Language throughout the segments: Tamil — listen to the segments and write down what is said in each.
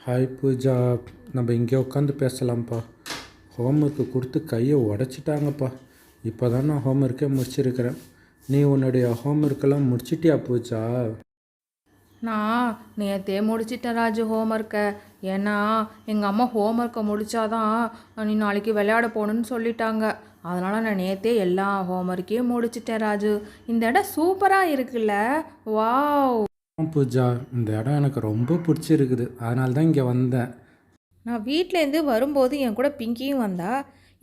ஹாய் பூஜா, நம்ம இங்கே உட்காந்து பேசலாம்ப்பா. ஹோம்ஒர்க்கு கொடுத்து கையை உடச்சிட்டாங்கப்பா. இப்போ தான் நான் ஹோம்ஒர்க்கே முடிச்சிருக்கிறேன். நீ உன்னுடைய ஹோம்ஒர்க்கெல்லாம் முடிச்சிட்டியா பூஜா? நான் நேற்றே முடிச்சிட்டேன் ராஜு ஹோம்ஒர்க்கை. ஏன்னா எங்கள் அம்மா ஹோம்ஒர்க்கை முடித்தாதான் நீ நாளைக்கு விளையாட போகணுன்னு சொல்லிட்டாங்க. அதனால் நான் நேற்றே எல்லா ஹோம்ஒர்க்கையும் முடிச்சிட்டேன் ராஜு. இந்த இடம் சூப்பராக இருக்குல்ல? வாவ்! பூஜா, இந்த இடம் எனக்கு ரொம்ப பிடிச்சிருக்குது. அதனால தான் இங்கே வந்தேன். நான் வீட்டிலேருந்து வரும்போது என் கூட பிங்கியும் வந்தா.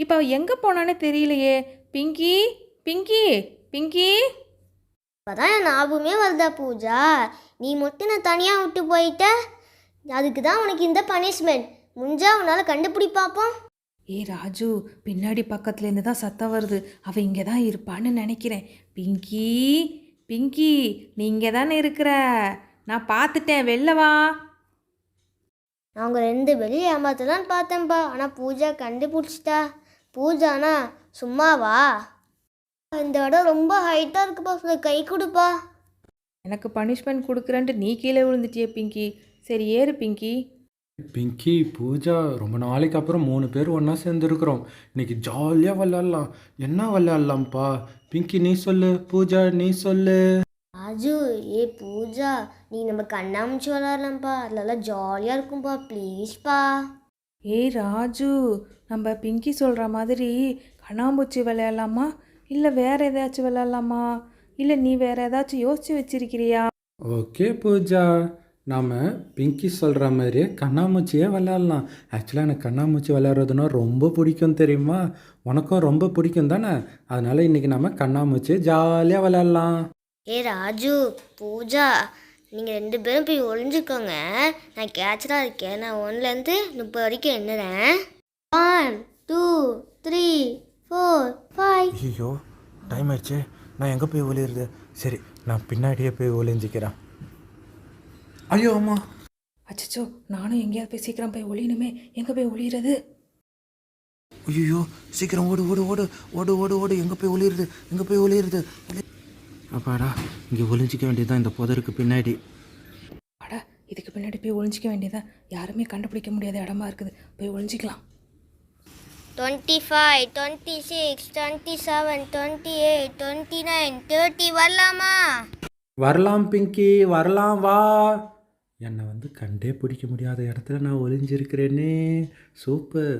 இப்போ அவள் எங்கே போனானே தெரியலையே. பிங்கி பிங்கி பிங்கி இப்போதான் என் ஞாபகமே வருதா பூஜா? நீ மட்டும் நான் தனியாக விட்டு போயிட்ட. அதுக்கு தான் உனக்கு இந்த பனிஷ்மெண்ட். முடிஞ்சா உன்னால் கண்டுபிடி பார்ப்போம். ராஜு, பின்னாடி பக்கத்துலேருந்து தான் சத்தம் வருது. அவள் இங்கே தான் இருப்பான்னு நினைக்கிறேன். பிங்கி பிங்கி, நீ இங்கே தானே இருக்கிற? நான் பார்த்துட்டேன், வெளில வா. அவங்க ரெண்டு பேரும் ஏமாத்தலான்னு பார்த்தேன்ப்பா. ஆனால் பூஜா கண்டுபிடிச்சிட்டா. பூஜானா சும்மாவா? இந்த இடம் ரொம்ப ஹைட்டாக இருக்குப்பா. கை கொடுப்பா. எனக்கு பனிஷ்மெண்ட் கொடுக்குறேன்ட்டு நீ கீழே விழுந்துட்டியே பிங்கி. சரி ஏறு பிங்கி. பிங்கி, பூஜா, ரொம்ப நாளைக்கு அப்புறம் 3 பேர் ஒன்றா சேர்ந்துருக்குறோம். இன்னைக்கு ஜாலியாக விளையாடலாம். என்ன விளையாடலாம்ப்பா? பிங்கி நீ சொல்லு, பூஜா நீ சொல்லு. ராஜு, பூஜா, நீ நம்ம கண்ணாமூச்சி விளாட்லாம்ப்பா. அதெல்லாம் ஜாலியாக இருக்கும்ப்பா. ப்ளீஸ்ப்பா. ராஜு, நம்ம பிங்கி சொல்கிற மாதிரி கண்ணாம்பூச்சி விளையாடலாமா? இல்லை வேறு ஏதாச்சும் விளையாடலாமா? இல்லை நீ வேறு ஏதாச்சும் யோசித்து வச்சிருக்கிறியா? ஓகே பூஜா, நாம் பிங்கி சொல்கிற மாதிரியே கண்ணாமூச்சியே விளையாடலாம். ஆக்சுவலாக எனக்கு கண்ணாமூச்சி விளையாடுறதுன்னா ரொம்ப பிடிக்கும் தெரியுமா? உனக்கும் ரொம்ப பிடிக்கும் தானே? அதனால் இன்றைக்கி நம்ம கண்ணாமூச்சியை ஜாலியாக விளையாடலாம். ராஜு, பூஜா, நீங்கள் 2 பேரும் போய் ஒளிஞ்சுக்கோங்க. நான் கேட்சராக இருக்கேன். நான் 1லேருந்து 30 வரைக்கும் எண்ணுறேன். 1 2 3 4 5. ஐயோ, டைம் ஆயிடுச்சு. நான் எங்கே போய் ஒளியுறது? சரி, நான் பின்னாடியே போய் ஒளிஞ்சிக்கிறேன். ஐயோ அம்மா! அச்சச்சோ, நானும் எங்கேயாவது போய் சீக்கிரம் போய் ஒளியணுமே. எங்கே போய் ஒளியிறது? ஐயோ, சீக்கிரம் ஓடு ஓடு ஓடு ஓடு ஓடு ஓடு. எங்கே போய் ஒளியுறது? எங்கே போய் ஒளியுறது? அப்பாடா, இங்கே ஒளிஞ்சிக்க வேண்டியதுதான் இந்த புதருக்கு பின்னாடி. அடா, இதுக்கு பின்னாடி போய் ஒளிஞ்சிக்க வேண்டியதான். யாருமே கண்டுபிடிக்க முடியாத இடமா இருக்குது. போய் ஒளிஞ்சிக்கலாம். 25 26 27 28 29 30 வரலாமா? வரலாம் பிங்கி, வரலாம், வா. என்னை கண்டே பிடிக்க முடியாத இடத்துல நான் ஒளிஞ்சிருக்கிறேனே. சூப்பர்.